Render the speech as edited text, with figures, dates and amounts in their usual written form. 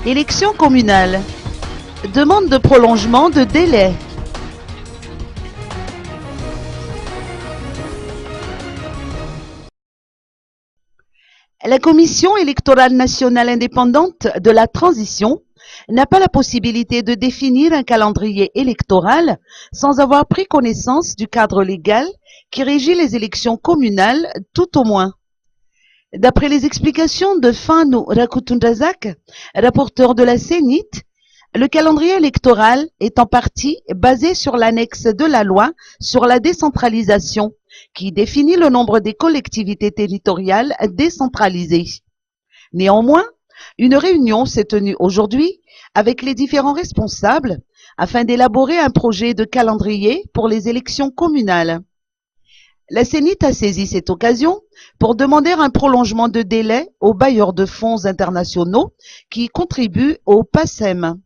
Élections communales. Demande de prolongement de délai. La Commission électorale nationale indépendante de la transition n'a pas la possibilité de définir un calendrier électoral sans avoir pris connaissance du cadre légal qui régit les élections communales tout au moins. D'après les explications de Fanu Rakutundrazak, rapporteur de la CENIT, le calendrier électoral est en partie basé sur l'annexe de la loi sur la décentralisation qui définit le nombre des collectivités territoriales décentralisées. Néanmoins, une réunion s'est tenue aujourd'hui avec les différents responsables afin d'élaborer un projet de calendrier pour les élections communales. La CENIT a saisi cette occasion pour demander un prolongement de délai aux bailleurs de fonds internationaux qui contribuent au PACEM.